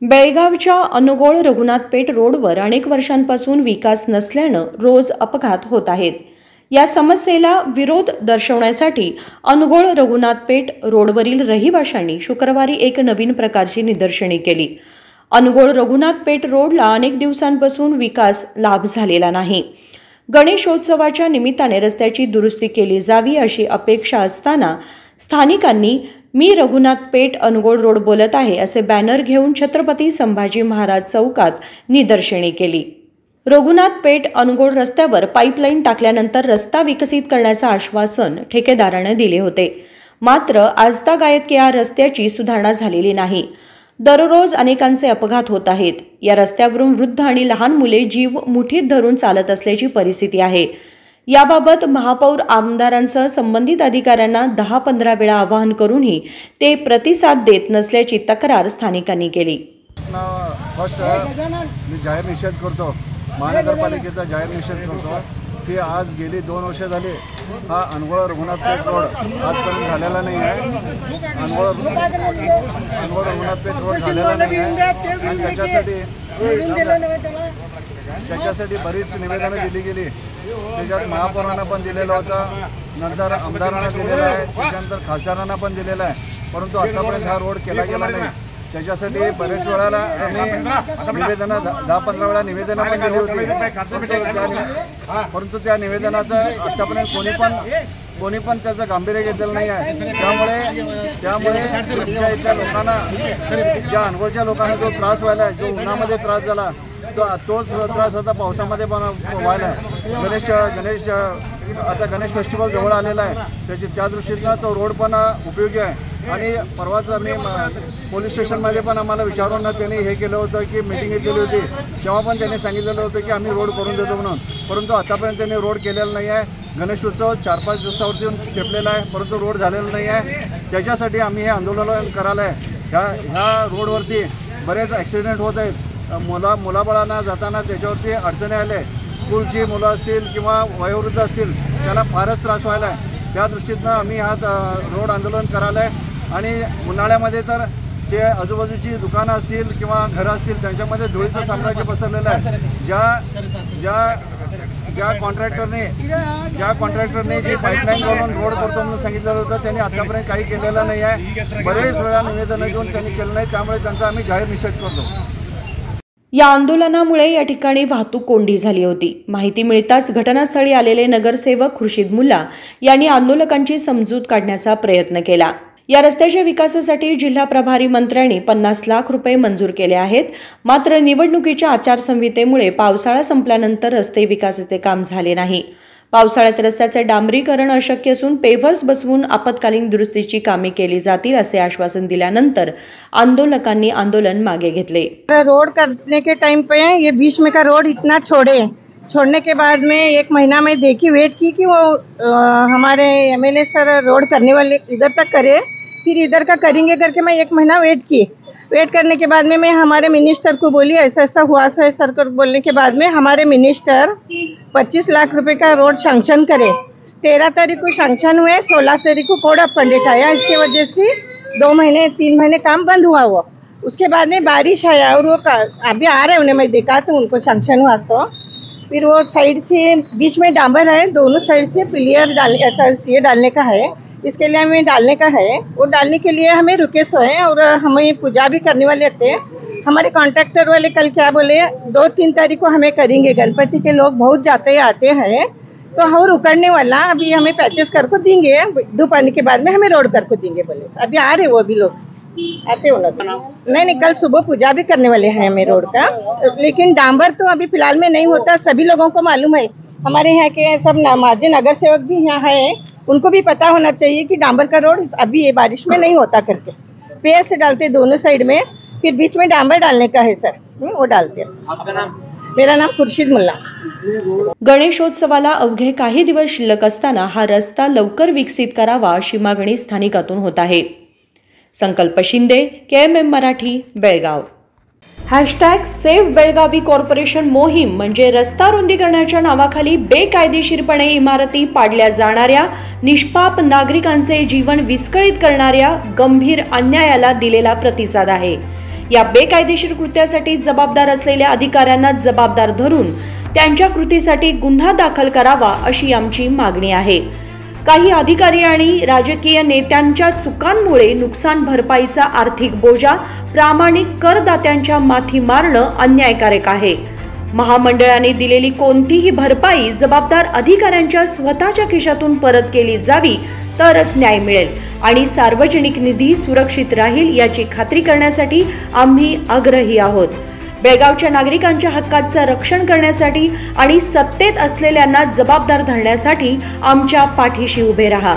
बेळगावच्या अनुगोळ रघुनाथपेठ रोडवर अनेक वर्षांपासून विकास नसल्यानं रोज अपघात होत आहेत। या समस्येला विरोध दर्शवण्यासाठी अनुगोळ रघुनाथपेठ रोडवरील रहिवाशांनी शुक्रवारी एक नवीन प्रकारची निदर्शने केली। अनुगोळ रघुनाथपेठ रोडला अनेक दिवसांपासून विकास लाभ झालेला नाही। गणेशोत्सवाच्या निमित्ताने रस्त्याची दुरुस्ती केली जावी अशी अपेक्षा असताना स्थानिकांनी मी रघुनाथपेठ अनुगोळ रोड बोलत आहे असे बॅनर घेऊन छत्रपती संभाजी महाराज चौकात निदर्शने केली। रघुनाथपेठ अनुगोळ रस्त्यावर पाईपलाईन टाकल्यानंतर रस्ता विकसित करण्याचे आश्वासन ठेकेदाराने दिले होते, मात्र आजतागायत या रस्त्याची सुधारणा झालेली नाही। दररोज अनेकांचे अपघात होत आहेत। या रस्त्यावरून वृद्ध आणि लहान मुले जीव मुठीत धरून चालत असल्याची परिस्थिती आहे। याबाबत महापौर आमदारांसह संबंधित अधिकाऱ्यांना 10-15 वेळा आवाहन करूनही ते प्रतिसाद देत नसल्याची तक्रार स्थानिकांनी केली। फर्स्ट मी जाहीर निषेध करतो, महानगरपालिकेचा जाहीर निषेध करतो की आज गेली 2 वर्ष झाली हा अनुगोळ रघुनाथपेठ रोड आजपर्यंत झालेला नाही आहे। अनुगोळ रघुनाथपेठ रोड झालेला नाही आहे आणि त्याच्यासाठी बरीच निवेदनं दिली गेली। त्याच्यात महापौरांना पण दिलेलं होतं, नंतर आमदारांना दिलेलं आहे, त्याच्यानंतर खासदारांना पण दिलेलं आहे, परंतु आतापर्यंत हा रोड केला गेला नाही। त्याच्यासाठी बरेच वेळाला आम्ही निवेदनं 10-15 वेळा निवेदनं पण दिली होती, परंतु त्या निवेदनाचं आतापर्यंत कोणी पण त्याचं गांभीर्य घेतलेलं नाही आहे। त्यामुळे तुमच्या इथल्या लोकांना, ज्या अनुगोळच्या लोकांना जो त्रास व्हायला आहे, जो उन्हामध्ये त्रास झाला तोच त्रास आता पावसामध्ये पण व्हायला आहे। आता गणेश फेस्टिवल जवळ आलेला आहे, त्या दृष्टीनं तो रोड पण उपयोगी आहे। आणि परवाच आम्ही पोलीस स्टेशनमध्ये पण आम्हाला विचारून त्यांनी हे केलं होतं की मीटिंग केली होती, तेव्हा पण त्यांनी सांगितलेलं होतं की आम्ही रोड करून देतो म्हणून, परंतु आतापर्यंत त्यांनी रोड केलेला नाही आहे। गणेशोत्सव 4-5 दिवसावरती येऊन ठेपलेला आहे, परंतु रोड झालेला नाही आहे। त्याच्यासाठी आम्ही हे आंदोलन करायला आहे। ह्या रोडवरती बरेच ॲक्सिडेंट होत आहेत। मुलाबाळांना जाताना त्याच्यावरती अडचणी आल्या। स्कूलची मुलं असतील किंवा वयोवृद्ध असतील त्यांना फारच त्रास व्हायला आहे। त्या दृष्टीनं आम्ही हा रोड आंदोलन करायला आहे। आणि उन्हाळ्यामध्ये तर जे आजूबाजूची दुकानं असतील किंवा घरं असतील त्यांच्यामध्ये धुळीचं साम्राज्य पसरलेलं आहे। ज्या कॉन्ट्रॅक्टरने जी पाईपलाईन घालून रोड करतो म्हणून सांगितलेलं होतं त्यांनी आतापर्यंत काही केलेलं नाही आहे। बरेच वेळा निवेदनं घेऊन त्यांनी केलं नाही, त्यामुळे त्यांचा आम्ही जाहीर निषेध करतो। या आंदोलनामुळे या ठिकाणी वाहतूक कोंडी झाली होती। माहिती मिळताच घटनास्थळी आलेले नगरसेवक खुर्शीद मुल्ला यांनी आंदोलकांची समजूत काढण्याचा प्रयत्न केला। या रस्त्याच्या विकासासाठी जिल्हा प्रभारी मंत्र्यांनी 50 लाख रुपये मंजूर केले आहेत, मात्र निवडणुकीच्या आचारसंहितेमुळे पावसाळा संपल्यानंतर रस्ते विकासाचे काम झाले नाही। पावसाळ्यात रस्त्याचे डांबरीकरण अशक्य असून पेव्हर्स बसवून आपत्कालीन दुरुस्तीची कामे केली जातील असे आश्वासन दिल्यानंतर आंदोलकांनी आंदोलन मागे घेतले। रोड करने के टाइम पे ये बीच में का रोड इतना छोड़ने के बाद में 1 महीना में देखी वेट की कि वो हमारे एमएलए सर रोड करने वाले इधर तक करे, फिर इधर का करेंगे करके मैं 1 महीना वेट करने के बाद में मैं हमारे मिनिस्टर को बोली ऐसा ऐसा हुआ है सर को बोलने के बाद में हमारे मिनिस्टर 25 लाख रुपए का रोड सैंक्शन करे। 13 तारीख को सैंक्शन हुए, 16 तारीख को कोड ऑफ कंडक्ट आया, इसके वजह से 2 महीने 3 महीने काम बंद हुआ वो। उसके बाद में बारिश आया और वो अभी आ रहे उन्हें मैं देखा तो उनको सैंक्शन हुआ सो फिर वो साइड से बीच में डांबर है, दोनों साइड से पिलियर ये डालने का है, इसके लिए हमें डालने का है। वो डालने के लिए हमें रुके सो हैं और हमें पूजा भी करने वाले थे। हमारे कॉन्ट्रैक्टर वाले कल क्या बोले 2-3 तारीख को हमें करेंगे, गणपति के लोग बहुत जाते आते हैं तो हम उकड़ने वाला अभी हमें पैचेस कर को देंगे, दोपहर के बाद में हमें रोड कर को देंगे बोले। अभी आ रहे वो भी लोग आते हो लोग। नहीं, कल सुबह पूजा भी करने वाले हैं हमें रोड का, लेकिन डांबर तो अभी फिलहाल में नहीं होता। सभी लोगों को मालूम है, हमारे यहाँ के सब माजी नगर सेवक भी यहाँ है, उनको भी पता होना चाहिए कि डांबर का रोड अभी ये बारिश में नहीं होता करके पेड़ से डालते दोनों साइड में, फिर बीच में डांबर डालने का है सर, वो डालते। आपका नाम? मेरा नाम खुर्शीद मुल्ला। गणेशोत्सवाला अवघे काही दिवस शिल्लक असताना हा रस्ता लवकर विकसित करावा अशी मागणी स्थानिकातून होत आहे। संकल्प Shinde, KMM Marathi, Belgaum. #Save Belagavi corporation मोहीम म्हणजे रस्ता रुंदीकरणाच्या नावाखाली बेकायदेशीरपणे इमारती पाडल्या जाणाऱ्या, निष्पाप नागरिकांचे जीवन विस्कळीत करणाऱ्या गंभीर अन्यायाला दिलेला प्रतिसाद आहे। या बेकायदेशीर कृत्यासाठी जबाबदार असलेल्या अधिकाऱ्यांना जबाबदार धरून त्यांच्या कृतीसाठी गुन्हा दाखल करावा अशी आमची मागणी आहे। काही अधिकारी आणि राजकीय नेत्यांच्या चुकांमुळे नुकसान भरपाईचा आर्थिक बोजा प्रामाणिक करदात्यांच्या माथी मारणं अन्यायकारक आहे। महामंडळाने दिलेली कोणतीही भरपाई जबाबदार अधिकाऱ्यांच्या स्वतःच्या खिशातून परत केली जावी तरच न्याय मिळेल आणि सार्वजनिक निधी सुरक्षित राहील याची खात्री करण्यासाठी आम्ही आग्रही आहोत। बेळगावच्या नागरिकांच्या हक्काचं रक्षण करण्यासाठी आणि सत्तेत असलेल्यांना जबाबदार धरण्यासाठी आमच्या पाठीशी उभे राहा।